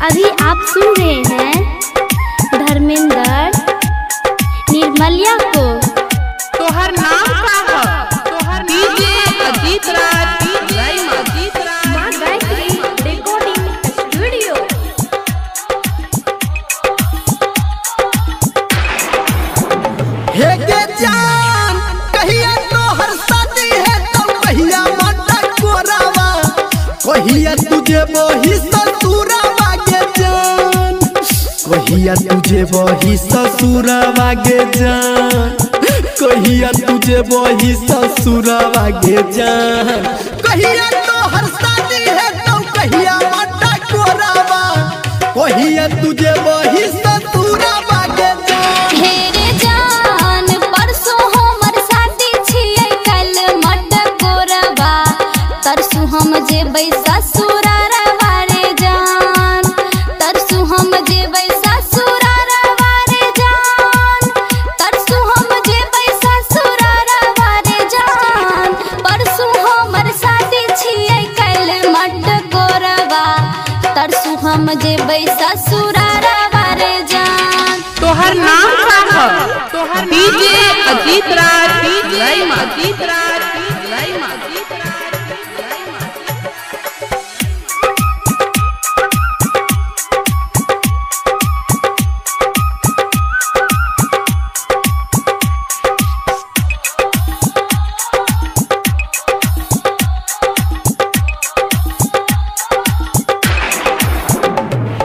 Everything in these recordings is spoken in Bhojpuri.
अभी आप सुन रहे हैं धर्मेंद्र निर्मलिया को। तोहर नाम का है? तोहर डीजे अजीत राज, मां गायत्री रिकॉर्डिंग स्टूडियो। हे के जान कहिया तोहर शादी है तो कहिया मटा कोरावा, कहिया तुझे वही ससुरावा के जान, कहिया तुझे वही ससुरावा के जान, कहिया तुझे वही ससुरावा के जान, कहिया तोहर शादी है तो कहिया मटा कोरावा, कहिया तुझे वही ससुरावा के जान। हेरे जान परसों हमर शादी छियै कल मट कोरबा, तरसू हम जेबै ससुरारवा रे जान, तरसू हम जेबै ससुरारवा रे जान, तरसू हम जेबै ससुरारवा रे जान, परसू हमर शादी छियै कल मट कोरबा, तरसू हम जेबै ससुरारवा रे जान। तोहर नाम का है? तोहर डीजे अजीत राज, अजीत राज।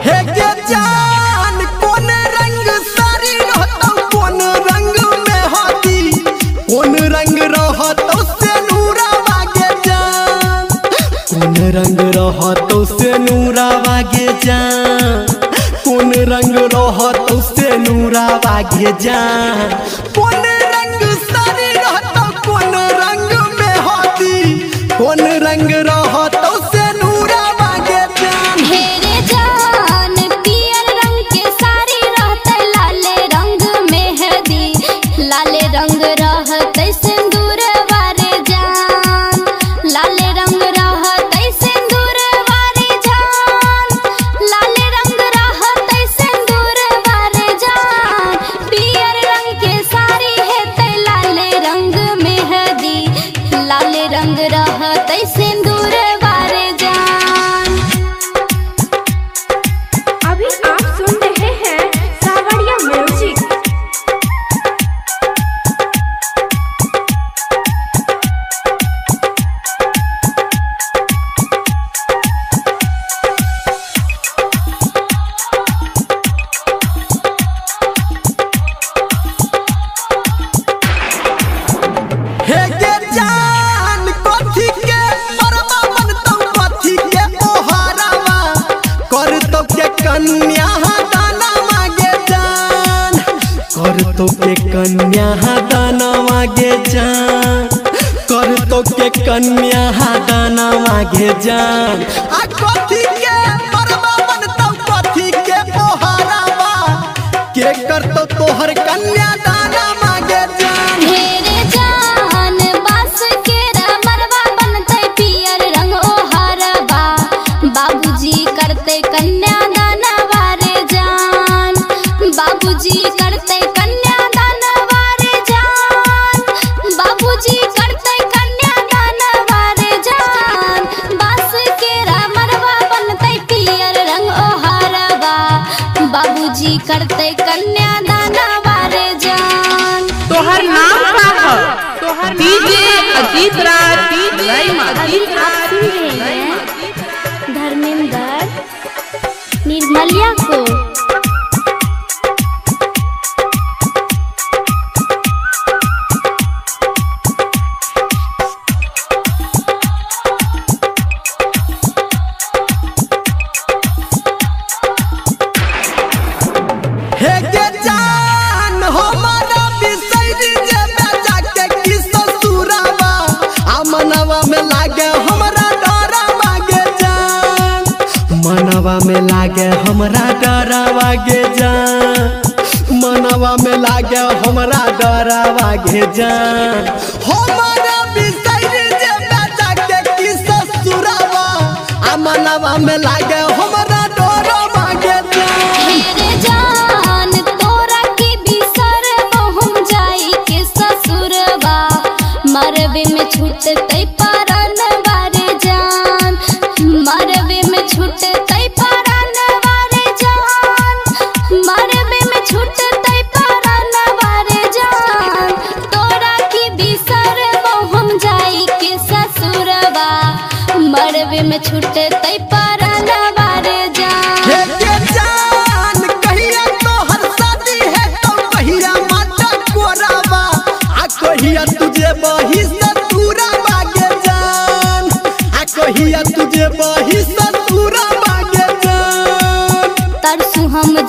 हे के जान कौन रंग साड़ी रहतो, कौन रंग में हाथी, कौन रंग रहतो से नूरावा के जान, कौन रंग रहतो से नूरावा के जान, कौन रंग रहतो से नूरावा के जान, कौन रंग साड़ी रहतो, कौन रंग में हाथी, कौन रंग रहतो से नूरावा के जान। हेरे जान पियर रंग के साड़ी रहते, लाले रंग मेहंदी, लाले रंग रहते सिंदूर वारे जान, लाले रंग रहते सिंदूर वारे जान, लाले रंग रहते सिंदूर वारे जान, पियर रंग के साड़ी हेते लाले रंग मेहंदी, लाले रंग रहते सिंदूर वारे जान। अभी आप सुन रहे हैं सावरिया म्यूजिक। हे के जान कथी के मरवा बनतो, कथी के ओहारावा, करतो के कन्या दाना मांगे जान, करतो के कन्या दाना मांगे जान, करतो के कन्या दाना मांगे जान, आ कथी के मरवा बनतो, कथी के ओहारावा, के करतो तोहर कन्या दाना मांगे जान। हेरे जान बास के मरवा बनते पियर रंग ओहरबा, बाबूजी करते कन्यादान वारे जान, बाबूजी करते कन्यादान वारे जान, बाबूजी करते कन्यादान वारे जान, बास के मरवा बनते पियर रंग ओहरबा, बाबूजी करते कन्यादान वारे जान। तोहर नाम का है? तोहर डीजे अजीत राज, अभी आप सुन रहे हैं धर्मेंद्र निर्मलिया को। हे के जान हमारा बिसैरी जेबे जाके की ससुरावा, आ मनवा में लागे हमरा डरावा गे जान, मनवा में लागे हमरा डरावा गे जान, मनवा में लागे हमरा डरावा गे जान, हमारा बिसैरी जेबे जाके की ससुरावा, आ मनवा में लागे हमरा डरावा मरवे में छूटे तई पराना बारे जान। हे के जान कहिया तो हर शादी है तो कहिया माता कोराबा आ कहिया तुझे बही सतुरा बागे जान आ कहिया तुझे बही सतुरा बागे जान। तरसू हम